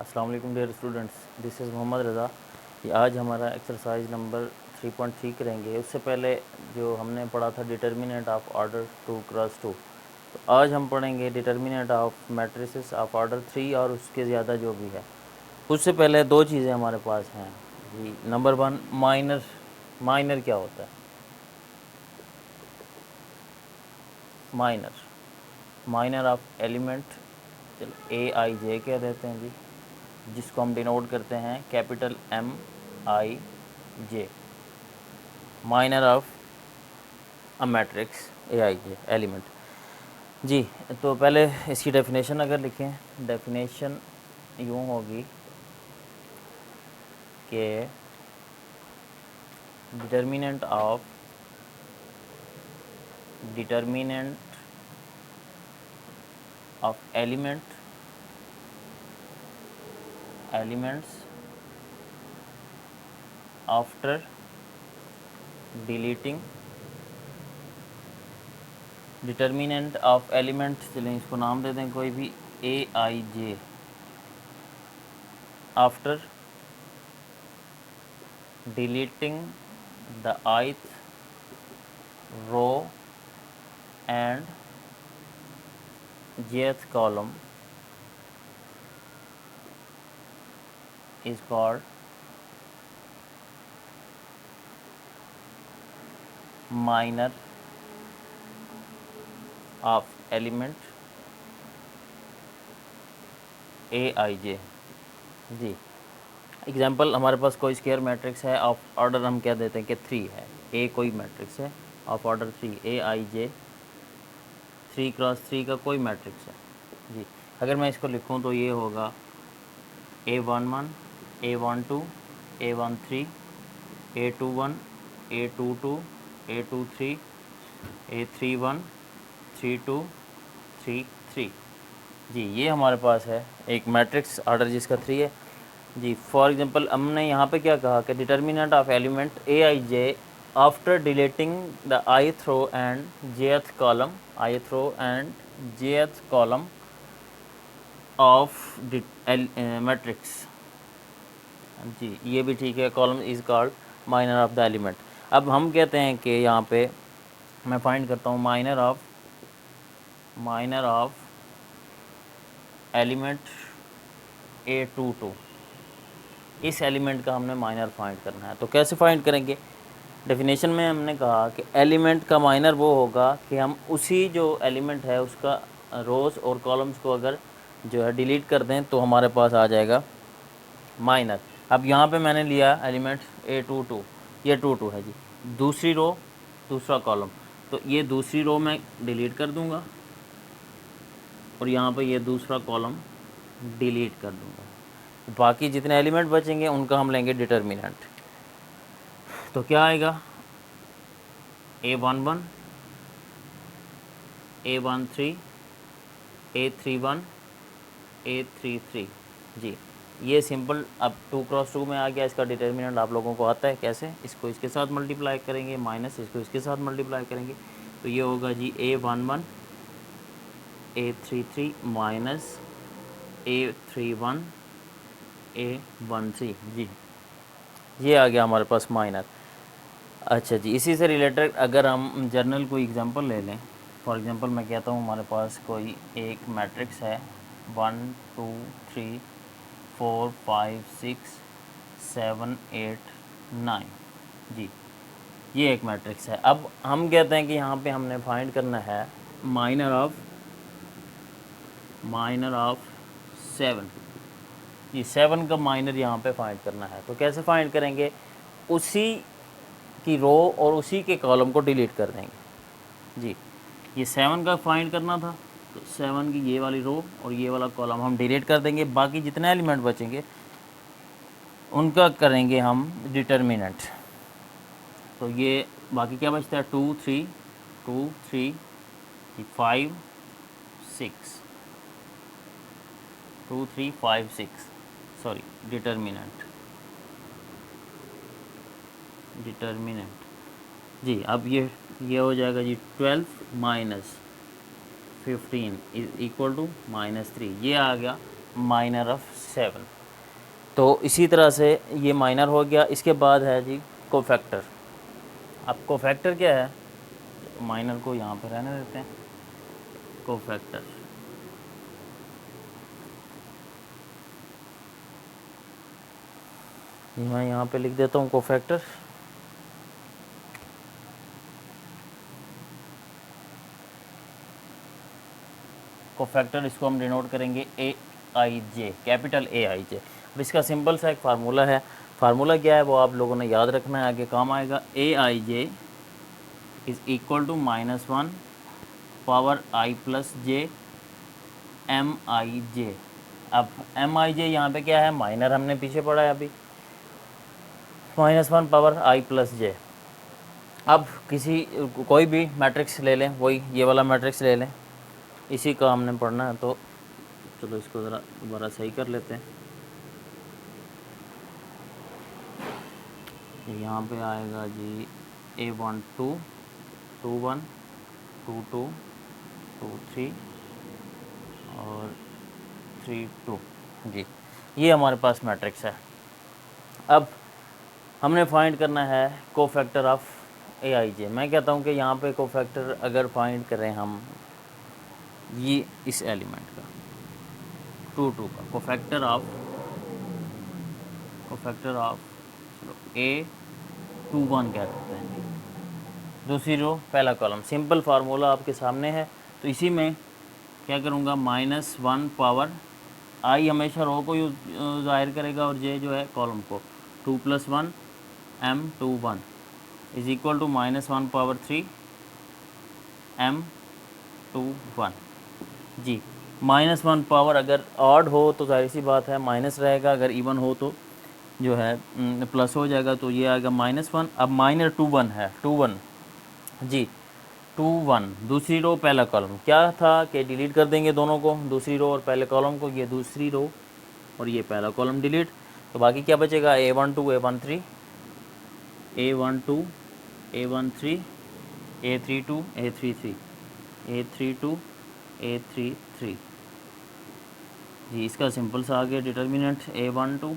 अस्सलाम वालेकुम dear students, this is Mohammad Raza. ये आज हमारा एक्सरसाइज नंबर 3.3 करेंगे। उससे पहले जो हमने पढ़ा था डिटर्मिनेंट ऑफ ऑर्डर 2x2, तो आज हम पढ़ेंगे determinant of matrices of order 3 और उसके ज़्यादा जो भी है। उससे पहले दो चीज़ें हमारे पास हैं जी। Number 1, minor. माइनर क्या होता है? माइनर माइनर ऑफ एलिमेंट, चलो AIJ कह देते हैं जी, जिसको हम डिनोट करते हैं capital MIJ। Minor of a matrix AIJ element G. तो पहले इसकी डेफिनेशन अगर लिखें, डेफिनेशन यूँ होगी कि determinant of elements after deleting, determinant of element, चलें इसको नाम दे दें कोई भी, AIJ, after deleting the ith row and jth column is called minor of element AIJ जी। एग्जाम्पल, हमारे पास कोई स्क्वायर मैट्रिक्स है, ऑफ ऑर्डर हम कह देते हैं कि 3 है। ए कोई मैट्रिक्स है ऑफ ऑर्डर 3, AIJ 3x3 का कोई मैट्रिक्स है जी। अगर मैं इसको लिखूं तो ये होगा A11, A12, A13, A21, A22, A23, A31, 32, 33 जी। ये हमारे पास है एक मैट्रिक्स ऑर्डर जिसका 3 है जी। फॉर एग्जांपल, हमने यहाँ पे क्या कहा कि determinant of element AIJ after deleting the ith row and jth column of matrix जी। ये भी ठीक है, column is called minor of the element. अब हम कहते हैं कि यहाँ पे मैं फाइंड करता हूँ माइनर ऑफ एलिमेंट A22। इस एलिमेंट का हमने माइनर फाइंड करना है, तो कैसे फाइंड करेंगे? डेफिनेशन में हमने कहा कि एलिमेंट का माइनर वो होगा कि हम उसी जो एलिमेंट है उसका रोज़ और कॉलम्स को अगर जो है डिलीट कर दें तो हमारे पास आ जाएगा माइनर। अब यहाँ पे मैंने लिया एलिमेंट A22, ये 22 है जी। दूसरी रो, दूसरा कॉलम, तो ये दूसरी रो मैं डिलीट कर दूँगा और यहाँ पे ये दूसरा कॉलम डिलीट कर दूँगा। बाकी जितने एलिमेंट बचेंगे उनका हम लेंगे डिटर्मिनेंट। तो क्या आएगा? A11, A13, A31, A33 जी। ये सिंपल अब 2x2 में आ गया। इसका डिटर्मिनेंट आप लोगों को आता है कैसे? इसको इसके साथ मल्टीप्लाई करेंगे, माइनस इसको इसके साथ मल्टीप्लाई करेंगे, तो ये होगा जी A11, A33 minus A31, A13 जी। ये आ गया हमारे पास माइनर। अच्छा जी, इसी से रिलेटेड अगर हम जर्नल कोई एग्जांपल ले लें, फॉर एग्जांपल मैं कहता हूँ हमारे पास कोई एक मैट्रिक्स है 1 2 3 4 5 6 7 8 9 जी। ये एक मैट्रिक्स है। अब हम कहते हैं कि यहाँ पे हमने फाइंड करना है माइनर ऑफ 7। ये 7 का माइनर यहाँ पे फाइंड करना है, तो कैसे फाइंड करेंगे? उसी की रो और उसी के कॉलम को डिलीट कर देंगे जी। ये 7 का फाइंड करना था, तो 7 की ये वाली रो और ये वाला कॉलम हम डिलीट कर देंगे। बाकी जितने एलिमेंट बचेंगे उनका करेंगे हम डिटर्मिनेंट। तो ये बाकी क्या बचता है? 2 3 2 3 5 6 2 3 5 6 सॉरी डिटर्मिनेंट जी। अब ये हो जाएगा जी 12 माइनस 15 इज इक्वल टू -3। ये आ गया माइनर ऑफ 7। तो इसी तरह से ये माइनर हो गया। इसके बाद है जी कोफैक्टर। अब कोफैक्टर क्या है, माइनर को यहाँ पर रहने देते हैं। कोफैक्टर मैं यहाँ पे लिख देता हूँ कोफैक्टर। कोफैक्टर इसको हम डिनोट करेंगे ए I J, capital A I J. अब इसका सिंपल सा एक फार्मूला है। फार्मूला क्या है वो आप लोगों ने याद रखना है, आगे काम आएगा। A I J is equal to -1 power I plus J M I J. अब एम आई जे यहाँ पे क्या है, माइनर हमने पीछे पढ़ा है अभी, -1 पावर आई प्लस जे। अब कोई भी मैट्रिक्स ले लें, वही ये वाला मैट्रिक्स ले लें, इसी का हमने पढ़ना है। तो चलो इसको ज़रा दोबारा सही कर लेते हैं। यहाँ पे आएगा जी A12 21 22 23 और 32 जी, ये हमारे पास मैट्रिक्स है। अब हमने फाइंड करना है कोफैक्टर ऑफ ए आई जे। मैं कहता हूँ कि यहाँ पे कोफैक्टर अगर फाइंड करें हम ये इस एलिमेंट का 2 2 का कोफैक्टर ऑफ A21 कह सकते हैं जी। दूसरी रो पहला कॉलम, सिंपल फार्मूला आपके सामने है। तो इसी में क्या करूँगा, -1 पावर आई हमेशा रो को ज़ाहिर करेगा और जे जो है कॉलम को। 2 + 1 M21 is equal to -1 power 3 M21 जी। -1 पावर अगर ऑड हो तो जाहिर सी बात है माइनस रहेगा, अगर इवन हो तो जो है प्लस हो जाएगा। तो ये आएगा -1। अब माइनर 21 है, 21 जी, 21 दूसरी रो पहला कॉलम। क्या था कि डिलीट कर देंगे दोनों को, दूसरी रो और पहले कॉलम को। ये दूसरी रो और ये पहला कॉलम डिलीट। तो बाकी क्या बचेगा, A12 A13 A12 A13 A32 A33 A32 A33 जी। इसका सिंपल सा आ गया determinant A12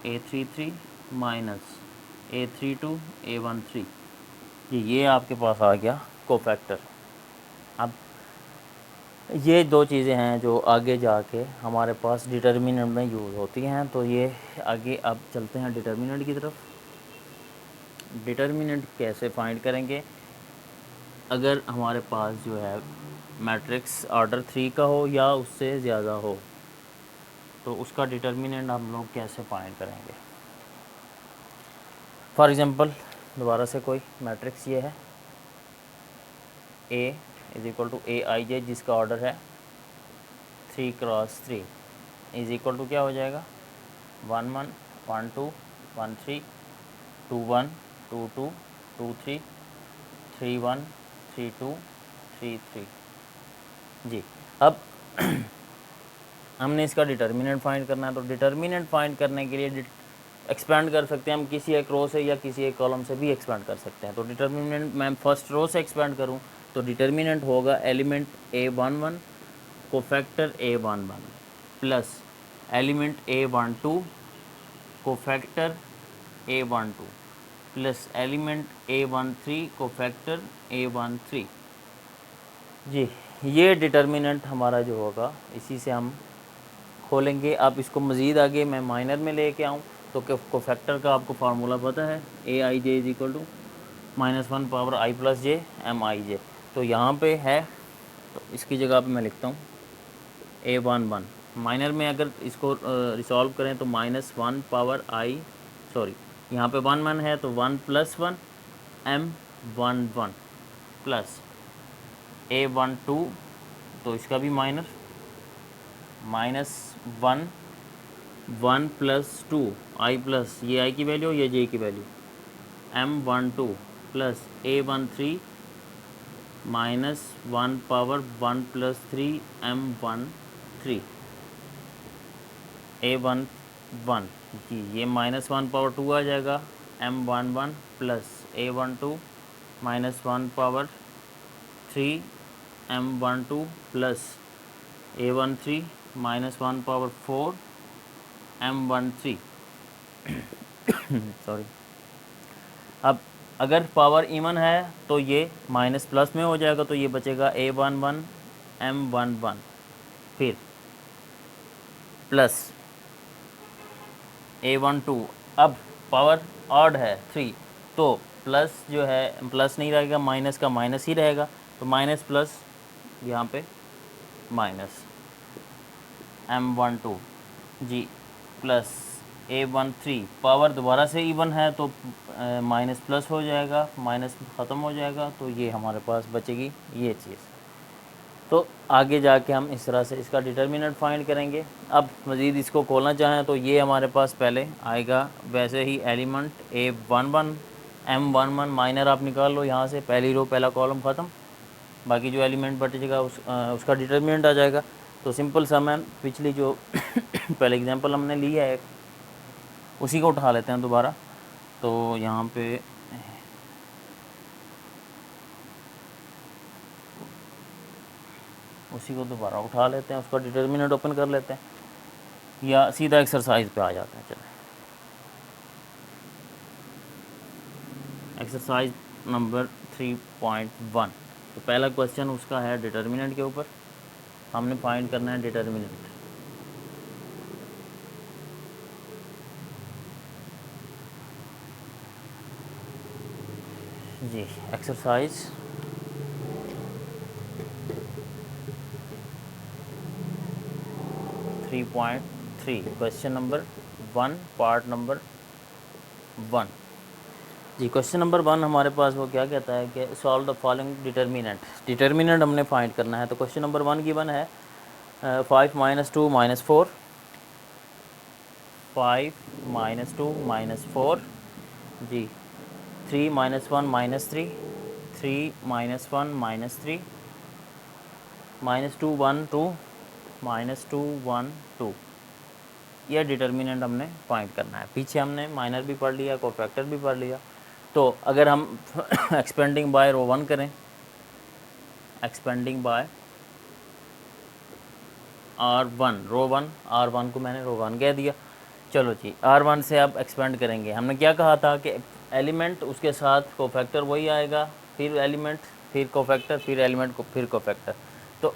A33 minus A32 A13 जी। ये आपके पास आ गया कोफैक्टर। अब ये दो चीज़ें हैं जो आगे जाके हमारे पास डिटर्मिनेंट में यूज़ होती हैं। तो ये आगे अब चलते हैं डिटर्मिनेंट की तरफ। डिटर्मिनेंट कैसे फाइंड करेंगे, अगर हमारे पास जो है मैट्रिक्स ऑर्डर 3 का हो या उससे ज़्यादा हो, तो उसका डिटर्मिनेंट हम लोग कैसे फाइंड करेंगे। फॉर एग्ज़ाम्पल दोबारा से कोई मैट्रिक्स ये है A is equal to A I जे, जिसका ऑर्डर है 3 क्रॉस 3 इज़ इक्वल टू क्या हो जाएगा, 1 1 1 2 1 3 2 1 2 2 2 3 3 1 3 2 3 3 जी। अब हमने इसका डिटर्मिनेंट फाइंड करना है। तो डिटर्मिनेंट फाइंड करने के लिए एक्सपेंड कर सकते हैं हम, किसी एक रो से या किसी एक कॉलम से भी एक्सपेंड कर सकते हैं। तो डिटर्मिनेंट मैं फर्स्ट रो से एक्सपेंड करूं तो डिटर्मिनेंट होगा element A11 cofactor A11 plus element A12 cofactor A12 plus element A13 cofactor A13 जी। ये डिटर्मिनेंट हमारा जो होगा इसी से हम खोलेंगे। आप इसको मज़ीद आगे मैं माइनर में लेके आऊँ तो कोफैक्टर का आपको फार्मूला पता है, A I J is equal to -1 power I plus J M I J. तो यहाँ पे है, तो इसकी जगह पे मैं लिखता हूँ A11। माइनर में अगर इसको रिसॉल्व करें तो -1 पावर आई, सॉरी यहाँ पे 1 1 है तो 1 + 1 M11 प्लस A12, तो इसका भी माइनर -1 1 + 2 आई प्लस ये आई की वैल्यू, ये जे की value M12 plus A13 -1 power 1 + 3 M13 A11 जी। ये -1 पावर 2 आ जाएगा M11 plus A12 -1 power 3 M12 plus A13 -1 power 4 M13 sorry. अब अगर पावर इवन है तो ये माइनस प्लस में हो जाएगा, तो ये बचेगा A11 M11, फिर प्लस A12। अब पावर ऑड है 3, तो प्लस जो है प्लस नहीं रहेगा, माइनस का माइनस ही रहेगा, तो माइनस प्लस यहाँ पे माइनस M12 जी प्लस A13। पावर दोबारा से इवन है तो माइनस प्लस हो जाएगा, माइनस ख़त्म हो जाएगा, तो ये हमारे पास बचेगी ये चीज़। तो आगे जाके हम इस तरह से इसका डिटर्मिनेंट फाइंड करेंगे। अब मज़ीद इसको खोलना चाहें तो ये हमारे पास पहले आएगा वैसे ही एलिमेंट A11 M11 माइनर आप निकाल लो यहाँ से, पहली रो पहला कॉलम ख़त्म, बाकी जो एलिमेंट बचेगा उसका डिटर्मिनेंट आ जाएगा। तो सिंपल सा मैम पिछली जो पहले एग्जांपल हमने लिया है उसी को उठा लेते हैं दोबारा। तो यहाँ पे उसी को दोबारा उठा लेते हैं, उसका डिटर्मिनेंट ओपन कर लेते हैं या सीधा एक्सरसाइज पे आ जाते हैं। चलें एक्सरसाइज नंबर 3.1। तो पहला क्वेश्चन उसका है डिटर्मिनेंट के ऊपर, हमने फाइंड करना है डिटर्मिनेंट। जी exercise 3.3 question number 1 part number 1। जी क्वेश्चन नंबर 1 हमारे पास वो क्या कहता है कि solve the following determinant. Determinant हमने फाइंड करना है। तो क्वेश्चन नंबर 1 गिवन है 5 - 2 - 4, 5 - 2 - 4 जी, 3 - 1 - 3, 3 - 1 - 3, -2 1 2, -2 1 2। यह डिटर्मिनेंट हमने फाइंड करना है। पीछे हमने माइनर भी पढ़ लिया, कोफैक्टर भी पढ़ लिया। तो अगर हम एक्सपेंडिंग बाय रो 1 करें, एक्सपेंडिंग बाय R1 रो 1, R1 को मैंने रो 1 कह दिया। चलो जी R1 से अब एक्सपेंड करेंगे। हमने क्या कहा था कि एलिमेंट उसके साथ कोफैक्टर वही आएगा, फिर एलिमेंट, फिर कोफैक्टर, फिर एलिमेंट को, फिर कोफैक्टर। तो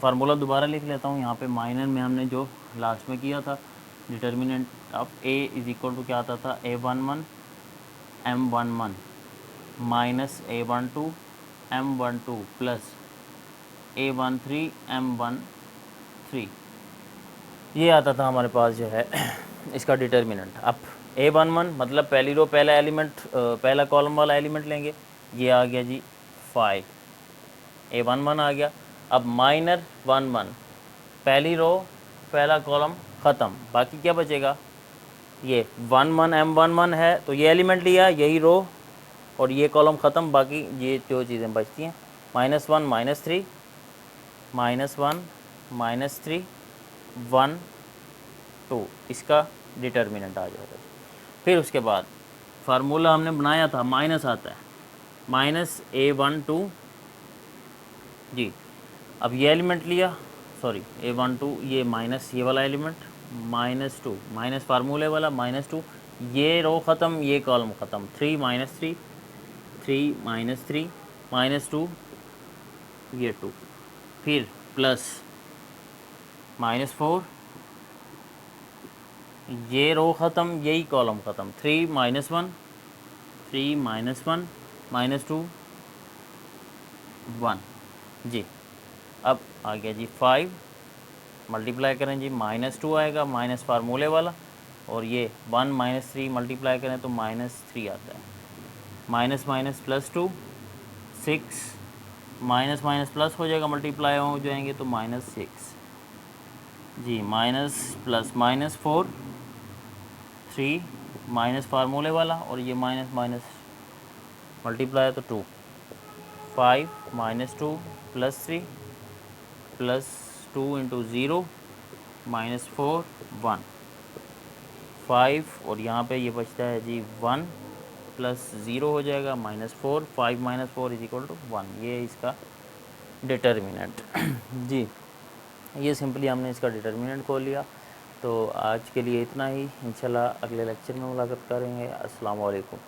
फार्मूला दोबारा लिख लेता हूँ। यहाँ पे माइनर में हमने जो लास्ट में किया था determinant of A is equal to क्या आता था A11 M11 minus A12 M12 plus A13 M13। ये आता था हमारे पास जो है इसका डिटर्मिनेंट। अब A11 मतलब पहली रो पहला एलिमेंट, पहला कॉलम वाला एलिमेंट लेंगे, ये आ गया जी 5, A11 आ गया। अब माइनर 11 पहली रो पहला कॉलम ख़त्म, बाकी क्या बचेगा, ये 11 M11 है तो ये एलिमेंट लिया, यही रो और ये कॉलम ख़त्म, बाकी ये जो चीज़ें बचती हैं -1 -3 -1 -3 1 2, इसका डिटर्मिनेंट आ जाएगा। फिर उसके बाद फार्मूला हमने बनाया था, माइनस आता है, -A12 जी। अब ये एलिमेंट लिया, सॉरी A12, ये माइनस ये वाला एलिमेंट, -2 माइनस फार्मूले वाला -2, ये रो ख़त्म, ये कॉलम ख़त्म, 3 - 3 3 - 3 -2 ये 2, फिर प्लस -4, ये रो ख़त्म, यही कॉलम ख़त्म, 3 - 1 3 - 1 -2 1 जी। अब आ गया जी 5, मल्टीप्लाई करें जी -2 आएगा, माइनस फार्मूले वाला, और ये 1 - 3 मल्टीप्लाई करें तो -3 आता है, minus minus +2 6, minus minus plus हो जाएगा, मल्टीप्लाई हो जाएंगे तो -6 जी, माइनस प्लस -4 3 माइनस फार्मूले वाला, और ये माइनस माइनस मल्टीप्लाई तो 2, 5 -2 +3 +2 × 0 -4 1 5, और यहाँ पे ये बचता है जी 1 + 0 हो जाएगा -4, 5 - 4 = 1। ये इसका डिटर्मिनेंट जी, ये सिंपली हमने इसका डिटर्मिनेंट खोल लिया। तो तो आज के लिए इतना ही, इंशाल्लाह अगले लेक्चर में मुलाकात करेंगे। अस्सलाम वालेकुम।